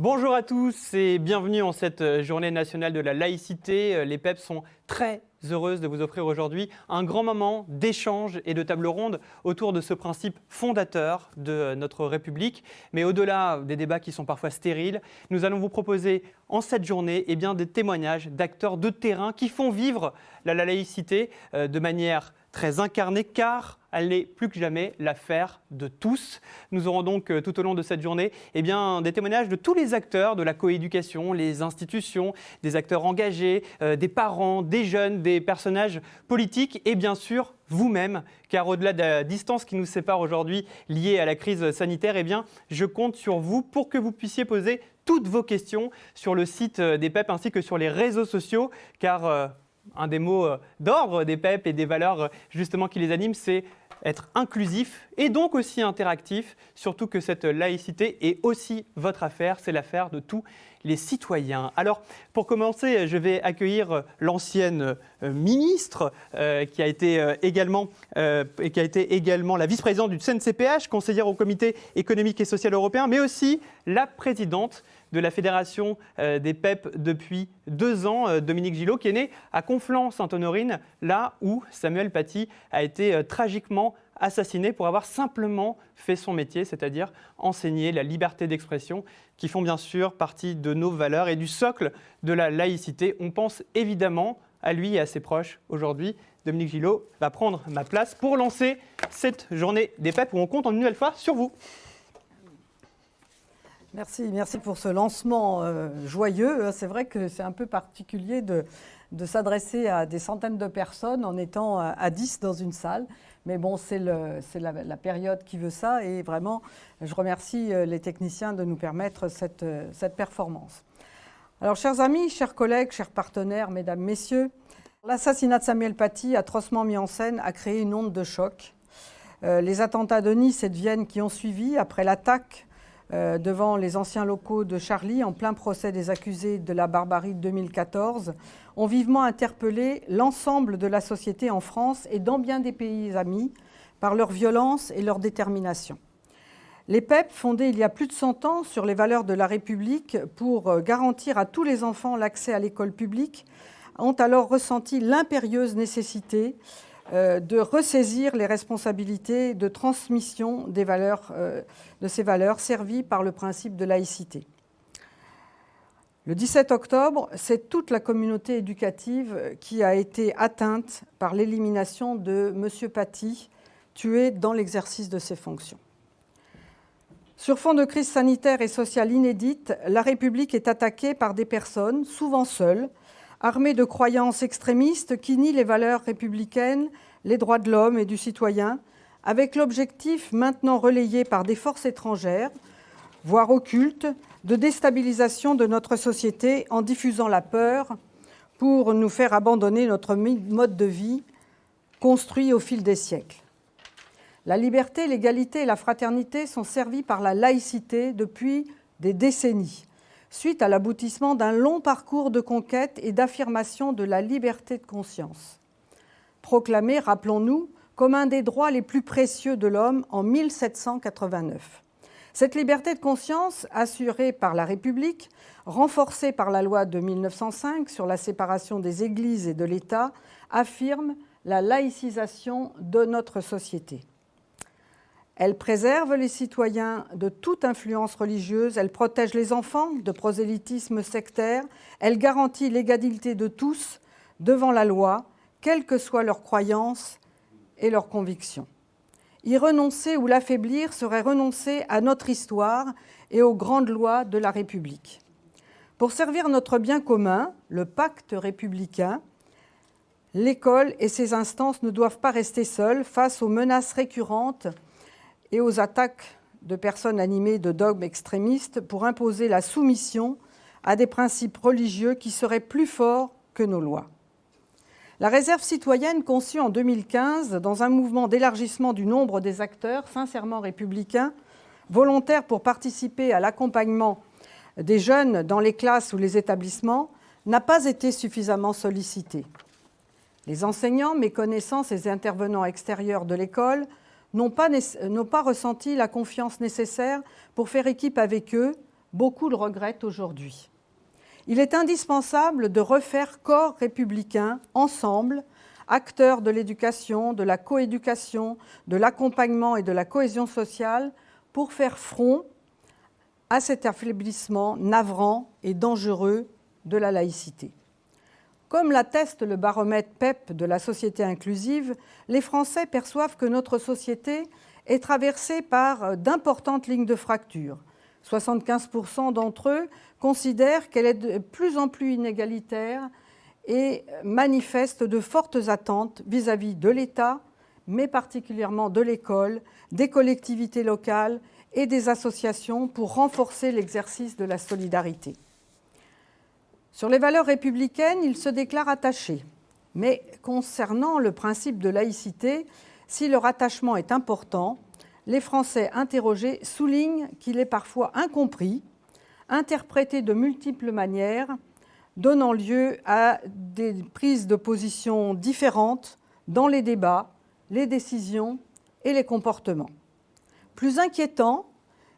Bonjour à tous et bienvenue en cette journée nationale de la laïcité. Les PEP sont très heureuses de vous offrir aujourd'hui un grand moment d'échange et de table ronde autour de ce principe fondateur de notre République. Mais au-delà des débats qui sont parfois stériles, nous allons vous proposer en cette journée des témoignages d'acteurs de terrain qui font vivre la laïcité de manière très incarnée, car elle est plus que jamais l'affaire de tous. Nous aurons donc tout au long de cette journée des témoignages de tous les acteurs de la coéducation, les institutions, des acteurs engagés, des parents, des jeunes, des personnages politiques et bien sûr vous-même, car au-delà de la distance qui nous sépare aujourd'hui liée à la crise sanitaire, je compte sur vous pour que vous puissiez poser toutes vos questions sur le site des PEP ainsi que sur les réseaux sociaux, car un des mots d'ordre des PEP et des valeurs justement qui les animent, c'est être inclusif et donc aussi interactif, surtout que cette laïcité est aussi votre affaire, c'est l'affaire de tous les citoyens. Alors, pour commencer, je vais accueillir l'ancienne ministre qui a été également la vice-présidente du CNCPH, conseillère au Comité économique et social européen, mais aussi la présidente de la Fédération des PEP depuis 2 ans, Dominique Gillot, qui est née à Conflans-Sainte-Honorine, là où Samuel Paty a été tragiquement assassiné pour avoir simplement fait son métier, c'est-à-dire enseigner la liberté d'expression, qui font bien sûr partie de nos valeurs et du socle de la laïcité. On pense évidemment à lui et à ses proches aujourd'hui. Dominique Gillot va prendre ma place pour lancer cette journée des PEP où on compte en une nouvelle fois sur vous. Merci pour ce lancement joyeux. C'est vrai que c'est un peu particulier de s'adresser à des centaines de personnes en étant à 10 dans une salle. Mais bon, c'est la période qui veut ça. Et vraiment, je remercie les techniciens de nous permettre cette performance. Alors, chers amis, chers collègues, chers partenaires, mesdames, messieurs, l'assassinat de Samuel Paty, atrocement mis en scène, a créé une onde de choc. Les attentats de Nice et de Vienne qui ont suivi, après l'attaque devant les anciens locaux de Charlie, en plein procès des accusés de la barbarie de 2014, ont vivement interpellé l'ensemble de la société en France et dans bien des pays amis par leur violence et leur détermination. Les PEP, fondés il y a plus de 100 ans sur les valeurs de la République pour garantir à tous les enfants l'accès à l'école publique, ont alors ressenti l'impérieuse nécessité de ressaisir les responsabilités de transmission des valeurs, de ces valeurs servies par le principe de laïcité. Le 17 octobre, c'est toute la communauté éducative qui a été atteinte par l'élimination de M. Paty, tué dans l'exercice de ses fonctions. Sur fond de crise sanitaire et sociale inédite, la République est attaquée par des personnes, souvent seules, armés de croyances extrémistes qui nient les valeurs républicaines, les droits de l'homme et du citoyen, avec l'objectif maintenant relayé par des forces étrangères, voire occultes, de déstabilisation de notre société en diffusant la peur pour nous faire abandonner notre mode de vie construit au fil des siècles. La liberté, l'égalité et la fraternité sont servies par la laïcité depuis des décennies, suite à l'aboutissement d'un long parcours de conquête et d'affirmation de la liberté de conscience. Proclamée, rappelons-nous, comme un des droits les plus précieux de l'homme en 1789. Cette liberté de conscience, assurée par la République, renforcée par la loi de 1905 sur la séparation des églises et de l'État, affirme la laïcisation de notre société. Elle préserve les citoyens de toute influence religieuse, elle protège les enfants de prosélytisme sectaire, elle garantit l'égalité de tous devant la loi, quelles que soient leurs croyances et leurs convictions. Y renoncer ou l'affaiblir serait renoncer à notre histoire et aux grandes lois de la République. Pour servir notre bien commun, le pacte républicain, l'école et ses instances ne doivent pas rester seules face aux menaces récurrentes et aux attaques de personnes animées de dogmes extrémistes pour imposer la soumission à des principes religieux qui seraient plus forts que nos lois. La réserve citoyenne, conçue en 2015 dans un mouvement d'élargissement du nombre des acteurs sincèrement républicains, volontaires pour participer à l'accompagnement des jeunes dans les classes ou les établissements, n'a pas été suffisamment sollicitée. Les enseignants, méconnaissants ces intervenants extérieurs de l'école, n'ont pas ressenti la confiance nécessaire pour faire équipe avec eux Beaucoup le regrettent aujourd'hui. Il est indispensable de refaire corps républicain ensemble, acteurs de l'éducation, de la coéducation, de l'accompagnement et de la cohésion sociale, pour faire front à cet affaiblissement navrant et dangereux de la laïcité. Comme l'atteste le baromètre PEP de la société inclusive, les Français perçoivent que notre société est traversée par d'importantes lignes de fracture. 75% d'entre eux considèrent qu'elle est de plus en plus inégalitaire et manifestent de fortes attentes vis-à-vis de l'État, mais particulièrement de l'école, des collectivités locales et des associations pour renforcer l'exercice de la solidarité. Sur les valeurs républicaines, ils se déclarent attachés. Mais concernant le principe de laïcité, si leur attachement est important, les Français interrogés soulignent qu'il est parfois incompris, interprété de multiples manières, donnant lieu à des prises de position différentes dans les débats, les décisions et les comportements. Plus inquiétant,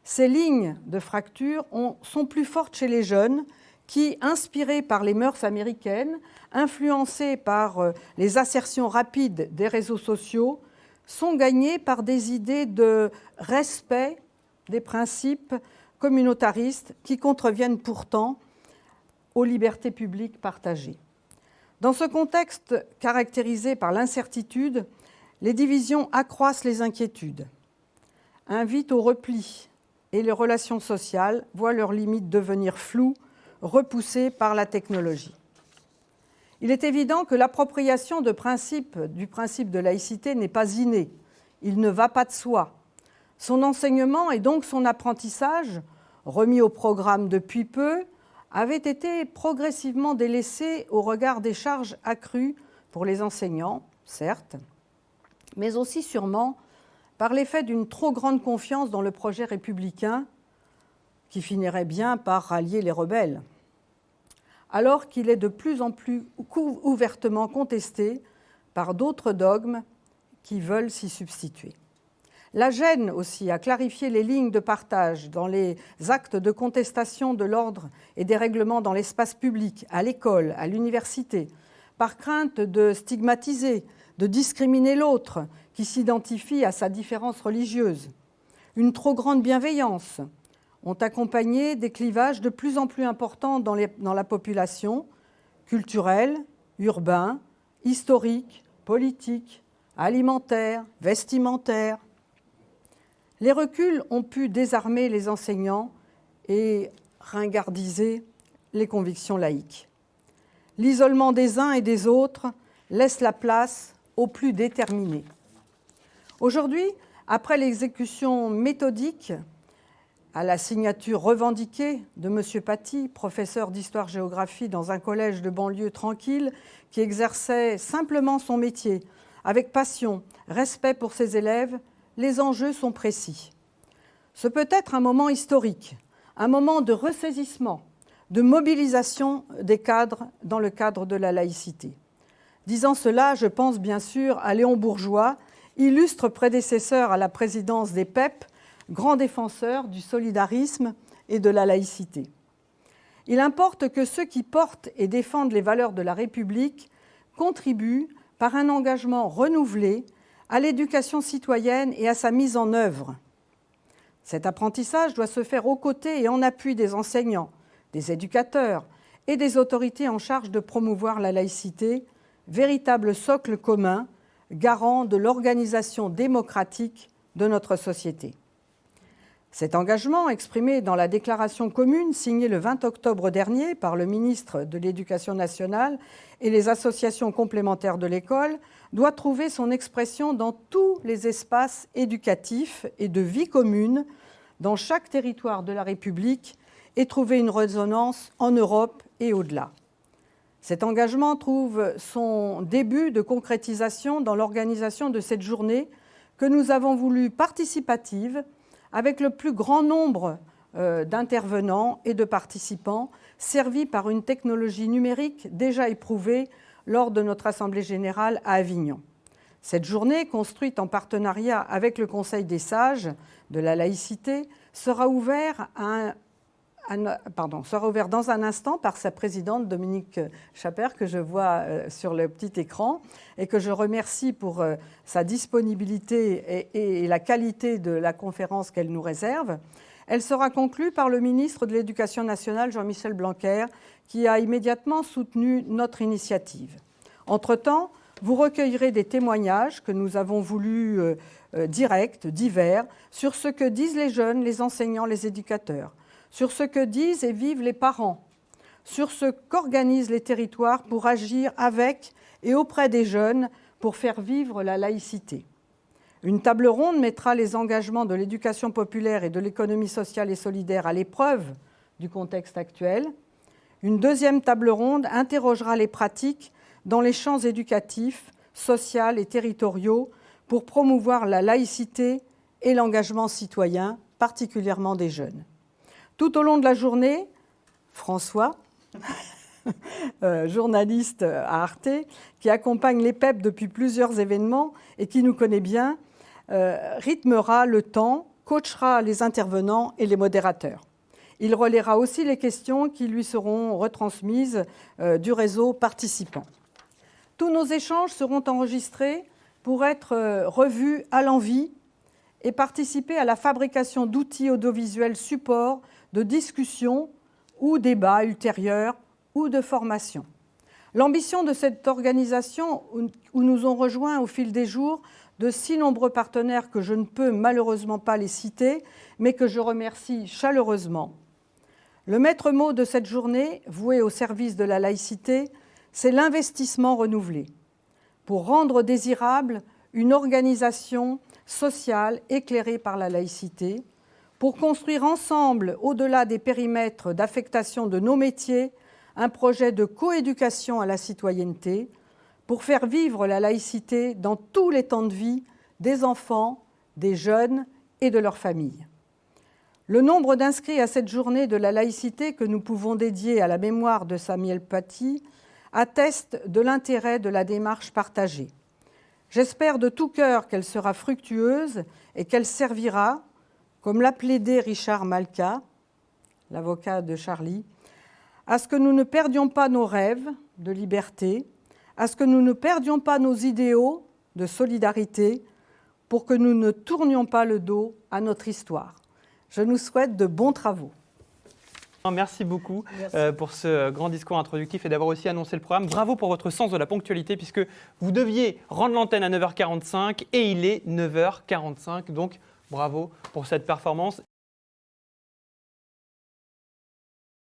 ces lignes de fracture sont plus fortes chez les jeunes qui, inspirés par les mœurs américaines, influencés par les assertions rapides des réseaux sociaux, sont gagnés par des idées de respect des principes communautaristes qui contreviennent pourtant aux libertés publiques partagées. Dans ce contexte caractérisé par l'incertitude, les divisions accroissent les inquiétudes, invitent au repli et les relations sociales voient leurs limites devenir floues, repoussées par la technologie. Il est évident que l'appropriation du principe de laïcité n'est pas innée. Il ne va pas de soi. Son enseignement et donc son apprentissage, remis au programme depuis peu, avaient été progressivement délaissés au regard des charges accrues pour les enseignants, certes, mais aussi sûrement par l'effet d'une trop grande confiance dans le projet républicain qui finirait bien par rallier les rebelles, alors qu'il est de plus en plus ouvertement contesté par d'autres dogmes qui veulent s'y substituer. La gêne aussi à clarifier les lignes de partage dans les actes de contestation de l'ordre et des règlements dans l'espace public, à l'école, à l'université, par crainte de stigmatiser, de discriminer l'autre qui s'identifie à sa différence religieuse. Une trop grande bienveillance ont accompagné des clivages de plus en plus importants dans la population, culturelle, urbain, historique, politique, alimentaire, vestimentaire. Les reculs ont pu désarmer les enseignants et ringardiser les convictions laïques. L'isolement des uns et des autres laisse la place aux plus déterminés. Aujourd'hui, après l'exécution méthodique à la signature revendiquée de M. Paty, professeur d'histoire-géographie dans un collège de banlieue tranquille, qui exerçait simplement son métier, avec passion, respect pour ses élèves, les enjeux sont précis. Ce peut être un moment historique, un moment de ressaisissement, de mobilisation des cadres dans le cadre de la laïcité. Disant cela, je pense bien sûr à Léon Bourgeois, illustre prédécesseur à la présidence des PEP, grand défenseur du solidarisme et de la laïcité. Il importe que ceux qui portent et défendent les valeurs de la République contribuent par un engagement renouvelé à l'éducation citoyenne et à sa mise en œuvre. Cet apprentissage doit se faire aux côtés et en appui des enseignants, des éducateurs et des autorités en charge de promouvoir la laïcité, véritable socle commun, garant de l'organisation démocratique de notre société. Cet engagement, exprimé dans la déclaration commune signée le 20 octobre dernier par le ministre de l'Éducation nationale et les associations complémentaires de l'école, doit trouver son expression dans tous les espaces éducatifs et de vie commune dans chaque territoire de la République et trouver une résonance en Europe et au-delà. Cet engagement trouve son début de concrétisation dans l'organisation de cette journée que nous avons voulu participative avec le plus grand nombre d'intervenants et de participants, servis par une technologie numérique déjà éprouvée lors de notre Assemblée générale à Avignon. Cette journée, construite en partenariat avec le Conseil des sages de la laïcité, sera ouverte à sera ouvert dans un instant par sa présidente Dominique Chappert, que je vois sur le petit écran et que je remercie pour sa disponibilité et la qualité de la conférence qu'elle nous réserve. Elle sera conclue par le ministre de l'Éducation nationale, Jean-Michel Blanquer, qui a immédiatement soutenu notre initiative. Entre-temps, vous recueillerez des témoignages que nous avons voulu directs, divers, sur ce que disent les jeunes, les enseignants, les éducateurs, sur ce que disent et vivent les parents, sur ce qu'organisent les territoires pour agir avec et auprès des jeunes pour faire vivre la laïcité. Une table ronde mettra les engagements de l'éducation populaire et de l'économie sociale et solidaire à l'épreuve du contexte actuel. Une deuxième table ronde interrogera les pratiques dans les champs éducatifs, sociaux et territoriaux pour promouvoir la laïcité et l'engagement citoyen, particulièrement des jeunes. Tout au long de la journée, François, journaliste à Arte, qui accompagne les PEP depuis plusieurs événements et qui nous connaît bien, rythmera le temps, coachera les intervenants et les modérateurs. Il relaiera aussi les questions qui lui seront retransmises du réseau participant. Tous nos échanges seront enregistrés pour être revus à l'envi et participer à la fabrication d'outils audiovisuels supports de discussion ou débats ultérieurs ou de formation. L'ambition de cette organisation, où nous ont rejoint au fil des jours de si nombreux partenaires que je ne peux malheureusement pas les citer, mais que je remercie chaleureusement. Le maître mot de cette journée, vouée au service de la laïcité, c'est l'investissement renouvelé, pour rendre désirable une organisation sociale éclairée par la laïcité, pour construire ensemble, au-delà des périmètres d'affectation de nos métiers, un projet de coéducation à la citoyenneté, pour faire vivre la laïcité dans tous les temps de vie des enfants, des jeunes et de leurs familles. Le nombre d'inscrits à cette journée de la laïcité que nous pouvons dédier à la mémoire de Samuel Paty atteste de l'intérêt de la démarche partagée. J'espère de tout cœur qu'elle sera fructueuse et qu'elle servira, comme l'a plaidé Richard Malka, l'avocat de Charlie, à ce que nous ne perdions pas nos rêves de liberté, à ce que nous ne perdions pas nos idéaux de solidarité, pour que nous ne tournions pas le dos à notre histoire. Je nous souhaite de bons travaux. Merci beaucoup pour ce grand discours introductif et d'avoir aussi annoncé le programme. Bravo pour votre sens de la ponctualité puisque vous deviez rendre l'antenne à 9h45 et il est 9h45. Donc bravo pour cette performance.